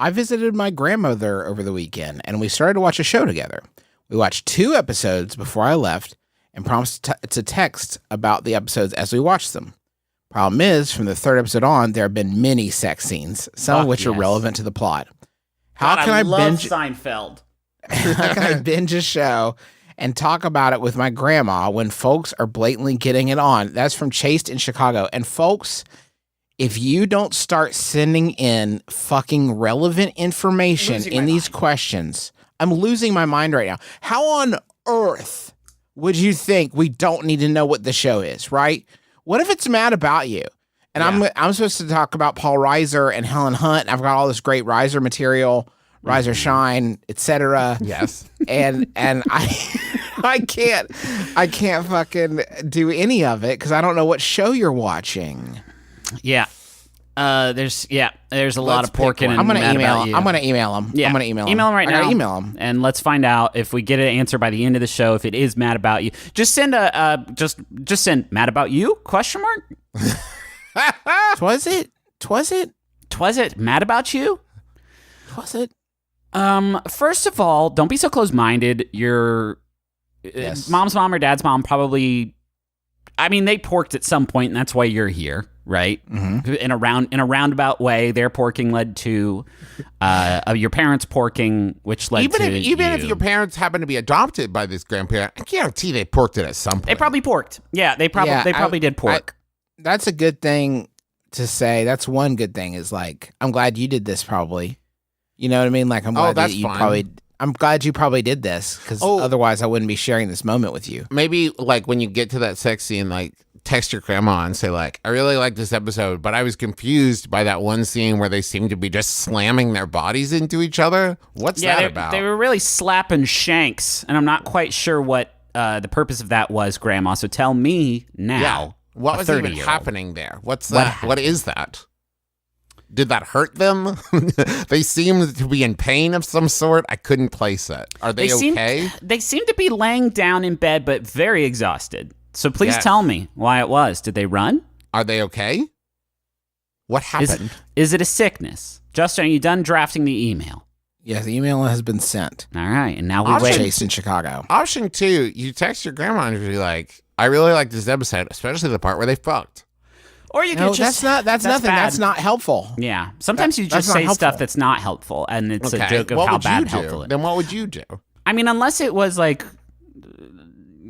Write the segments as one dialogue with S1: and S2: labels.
S1: I visited my grandmother over the weekend, and we started to watch a show together. We watched 2 episodes before I left and promised to text about the episodes as we watched them. Problem is, from the 3rd episode on, there have been many sex scenes, some of which are relevant to the plot. How can I
S2: love
S1: binge
S2: Seinfeld?
S1: How can I binge a show and talk about it with my grandma when folks are blatantly getting it on? That's from Chased in Chicago. And folks, if you don't start sending in fucking relevant information in these questions, I'm losing my mind right now. How on earth would you think we don't need to know what the show is, right? What if it's Mad About You? And I'm supposed to talk about Paul Reiser and Helen Hunt. I've got all this great Reiser material, Reiser Shine, etc.
S3: Yes.
S1: And I can't fucking do any of it because I don't know what show you're watching.
S2: Yeah. There's a lot of porking.
S1: I'm gonna email him.
S2: Yeah.
S1: I'm gonna email him.
S2: Email him right now.
S1: Email him,
S2: and let's find out if we get an answer by the end of the show. If it is Mad About You, just send just send Mad About You ?
S1: Twas it
S2: Mad About You?
S1: Was it?
S2: First of all, don't be so close-minded. Your mom's mom or dad's mom probably. I mean, they porked at some point, and that's why you're here. Right, in a roundabout way, their porking led to your parents' porking, which led to
S3: even if your parents happen to be adopted by this grandparent, I guarantee they porked it at some point.
S2: They probably porked. Yeah, they probably did pork.
S1: That's a good thing to say. That's one good thing is like I'm glad you did this. Probably, you know what I mean. Like I'm glad that you probably. I'm glad you probably did this because otherwise I wouldn't be sharing this moment with you.
S3: Maybe like when you get to that sex scene, like text your grandma and say like, I really like this episode, but I was confused by that one scene where they seem to be just slamming their bodies into each other. What's that about?
S2: They were really slapping shanks, and I'm not quite sure what the purpose of that was, Grandma. So tell me now.
S3: Yeah. What was even happening there? What's that? What is that? Did that hurt them? They seemed to be in pain of some sort. I couldn't place it. Are they okay?
S2: They seem to be laying down in bed, but very exhausted. So please tell me why it was. Did they run?
S3: Are they okay? What happened?
S2: Is it a sickness? Justin, are you done drafting the email?
S1: Yeah, the email has been sent.
S2: All right, and now we wait.
S1: Chased in Chicago.
S3: Option 2, you text your grandma and be like, I really like this episode, especially the part where they fucked.
S2: Or you could just...
S1: That's nothing.
S2: bad.
S1: That's not helpful.
S2: Yeah. Sometimes you just say stuff that's not helpful, and it's a joke of how bad helpful it is.
S3: Then what would you do?
S2: I mean, unless it was like,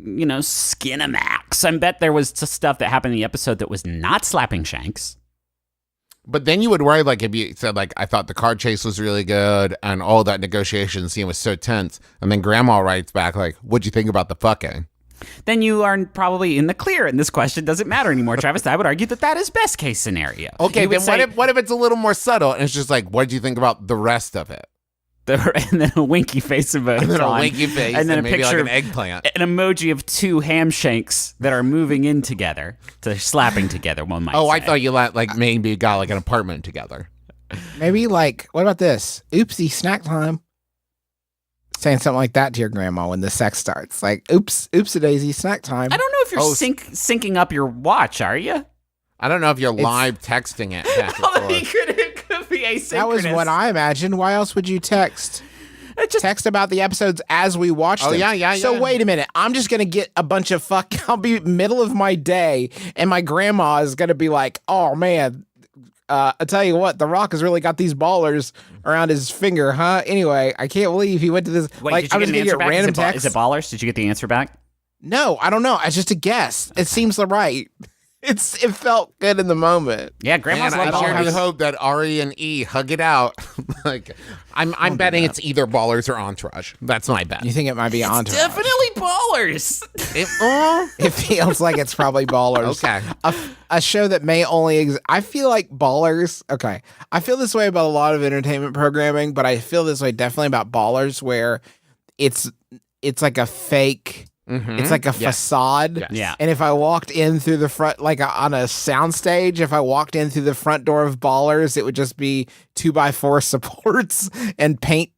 S2: Skinamax. I bet there was stuff that happened in the episode that was not slapping shanks.
S3: But then you would worry, like, if you said, like, I thought the car chase was really good, and all that negotiation scene was so tense, and then Grandma writes back, like, what'd you think about the fucking?
S2: Then you are probably in the clear, and this question doesn't matter anymore, Travis. I would argue that is best case scenario.
S3: Okay, then what if it's a little more subtle, and it's just like, what did you think about the rest of it?
S2: And then a winky face emoji.
S3: And then a winky face, and then a
S2: picture
S3: like an eggplant.
S2: An emoji of 2 ham shanks that are moving in together. So they're slapping together, one might say.
S3: I thought you maybe got like an apartment together.
S1: Maybe like, what about this? Oopsie, snack time. Saying something like that to your grandma when the sex starts. Like, oops-a-daisy, snack time.
S2: I don't know if you're syncing up your watch, are you?
S3: I don't know if you're live texting it.
S2: It could be asynchronous.
S1: That was what I imagined. Why else would you text? Text about the episodes as we watch them.
S3: Yeah.
S1: So wait a minute. I'm just going to get a bunch of I'll be middle of my day, and my grandma is going to be like, oh, man, I tell you what, The Rock has really got these ballers around his finger, huh? Anyway, I can't believe he went to this.
S2: Wait, did you get an answer back? Random text. Is it ballers? Did you get the answer back?
S1: No, I don't know. It's just a guess. It seems right. It felt good in the moment.
S2: Yeah, Grandma's like
S3: ballers. I
S2: ballers.
S3: hope that Ari and E hug it out. Like, I'm betting it's either Ballers or Entourage. That's my bet.
S1: You think it might be Entourage?
S2: Definitely Ballers.
S1: It feels like it's probably Ballers.
S3: Okay.
S1: A show that may only I feel like Ballers. Okay. I feel this way about a lot of entertainment programming, but I feel this way definitely about Ballers, where it's like a fake. Mm-hmm. It's like a facade.
S3: Yes.
S2: Yeah.
S1: And if I walked in through the front, like on a soundstage, if I walked in through the front door of Ballers, it would just be 2x4 supports and paint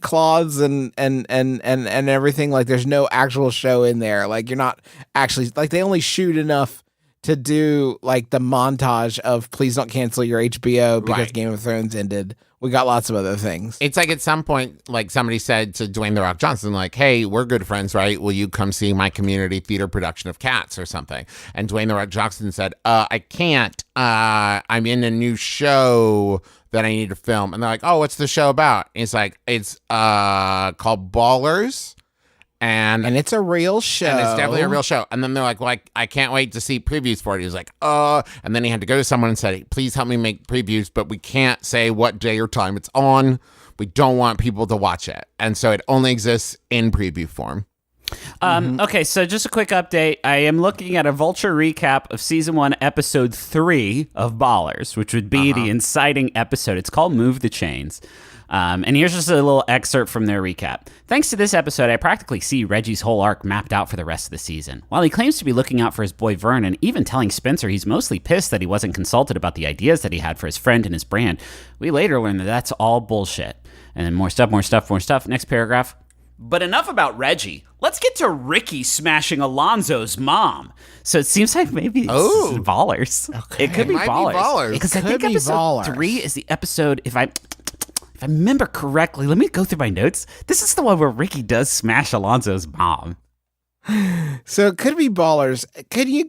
S1: cloths and everything. Like there's no actual show in there. Like you're not actually, like they only shoot enough to do like the montage of please don't cancel your HBO because Game of Thrones ended we got lots of other things.
S3: It's like at some point, like somebody said to Dwayne The Rock Johnson, like, hey, we're good friends, right? Will you come see my community theater production of Cats or something? And Dwayne The Rock Johnson said, I can't. I'm in a new show that I need to film. And they're like, oh, what's the show about? And he's like, it's called Ballers. And
S1: it's a real show.
S3: And it's definitely a real show. And then they're like, I can't wait to see previews for it. He was like, and then he had to go to someone and say, please help me make previews, but we can't say what day or time it's on. We don't want people to watch it. And so it only exists in preview form.
S2: Okay, so just a quick update. I am looking at a Vulture recap of Season 1, Episode 3 of Ballers, which would be the inciting episode. It's called Move the Chains. And here's just a little excerpt from their recap. Thanks to this episode, I practically see Reggie's whole arc mapped out for the rest of the season. While he claims to be looking out for his boy Vern and even telling Spencer he's mostly pissed that he wasn't consulted about the ideas that he had for his friend and his brand, we later learn that that's all bullshit. And then more stuff. Next paragraph. But enough about Reggie. Let's get to Ricky smashing Alonzo's mom. So it seems like maybe it's Ballers.
S1: Okay.
S2: It could be Ballers.
S1: Because
S2: I think episode 3 is the episode, if I remember correctly, let me go through my notes. This is the one where Ricky does smash Alonzo's mom.
S1: So it could be Ballers. Could you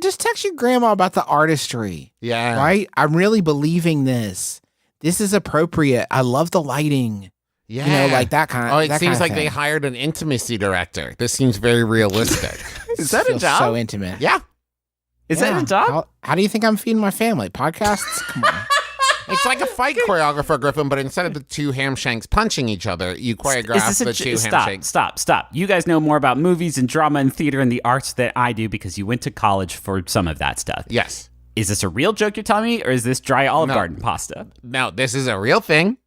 S1: just text your grandma about the artistry?
S3: Yeah.
S1: Right? I'm really believing this. This is appropriate. I love the lighting.
S3: Yeah.
S1: You know, like that kind of
S3: Oh, it seems like they hired an intimacy director. This seems very realistic.
S2: Is that a job?
S1: So intimate.
S3: Yeah.
S2: Is that a job?
S1: How do you think I'm feeding my family? Podcasts? Come on.
S3: It's like a fight choreographer, Griffin, but instead of the two hamshanks punching each other, you choreograph the two hamshanks.
S2: Stop. You guys know more about movies and drama and theater and the arts than I do because you went to college for some of that stuff.
S3: Yes.
S2: Is this a real joke you're telling me, or is this dry Olive Garden pasta?
S3: No, this is a real thing.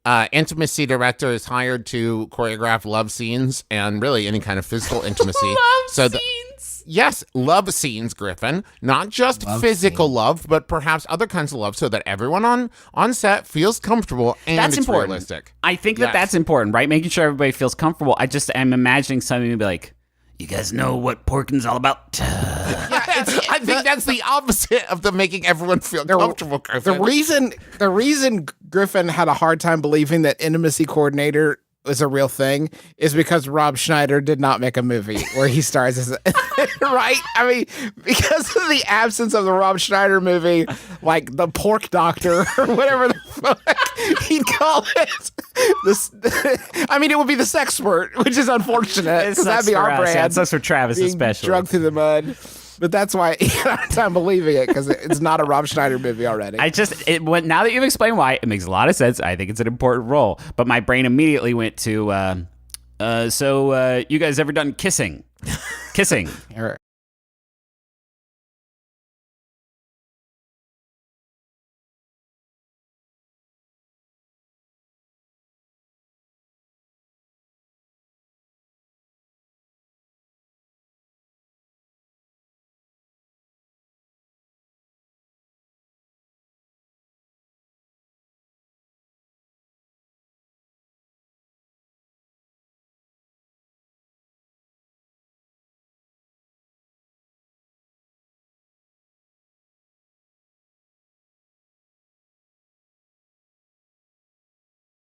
S3: Intimacy director is hired to choreograph love scenes and really any kind of physical intimacy.
S2: Scenes?
S3: Yes, love scenes, Griffin. Not just physical love, but perhaps other kinds of love so that everyone on set feels comfortable and
S2: that's
S3: it's
S2: important.
S3: realistic.
S2: I think that's important, right? Making sure everybody feels comfortable. I'm imagining somebody to be like, you guys know what porking's all about?
S3: I think that's the opposite of the making everyone feel comfortable, Griffin.
S1: The reason Griffin had a hard time believing that intimacy coordinator is a real thing is because Rob Schneider did not make a movie where he stars as right? I mean, because of the absence of the Rob Schneider movie, like The Pork Doctor or whatever the fuck he'd call it. I mean, it would be The Sexpert, which is unfortunate because that'd be our brand.
S2: Yeah, it's for Travis especially.
S1: Drugged through the mud. But that's why he had a hard time believing it, because it's not a Rob Schneider movie already.
S2: Now that you've explained why, it makes a lot of sense. I think it's an important role. But my brain immediately went to, so you guys ever done kissing? Kissing.